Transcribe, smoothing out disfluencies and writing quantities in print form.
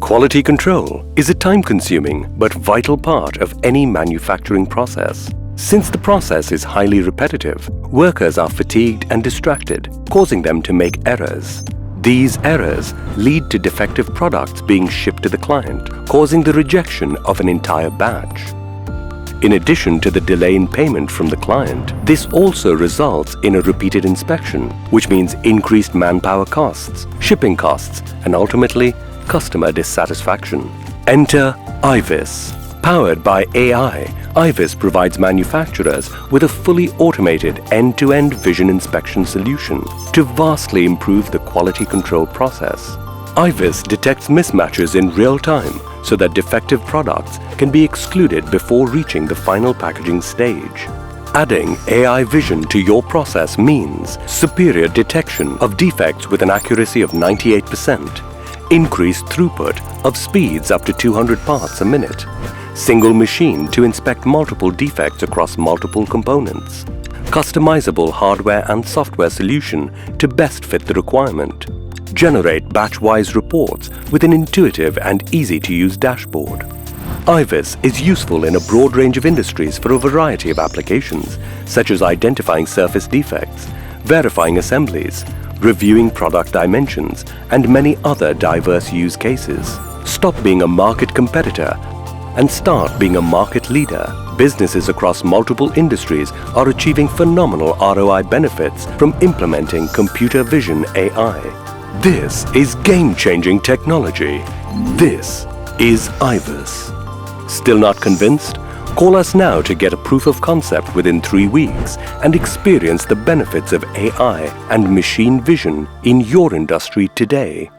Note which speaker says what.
Speaker 1: Quality control is a time-consuming but vital part of any manufacturing process. Since the process is highly repetitive, workers are fatigued and distracted, causing them to make errors. These errors lead to defective products being shipped to the client, causing the rejection of an entire batch. In addition to the delay in payment from the client, this also results in a repeated inspection, which means increased manpower costs, shipping costs, and ultimately, customer dissatisfaction. Enter AiVis. Powered by AI, AiVis provides manufacturers with a fully automated end-to-end vision inspection solution to vastly improve the quality control process. AiVis detects mismatches in real time so that defective products can be excluded before reaching the final packaging stage. Adding AI vision to your process means superior detection of defects with an accuracy of 98%, increased throughput of speeds up to 200 parts a minute, single machine to inspect multiple defects across multiple components, customizable hardware and software solution to best fit the requirement, generate batch-wise reports with an intuitive and easy-to-use dashboard. AiVis is useful in a broad range of industries for a variety of applications, such as identifying surface defects, verifying assemblies, reviewing product dimensions, and many other diverse use cases. Stop being a market competitor and start being a market leader. Businesses across multiple industries are achieving phenomenal ROI benefits from implementing computer vision AI. This is game-changing technology. This is AiVis. Still not convinced? Call us now to get a proof of concept within 3 weeks and experience the benefits of AI and machine vision in your industry today.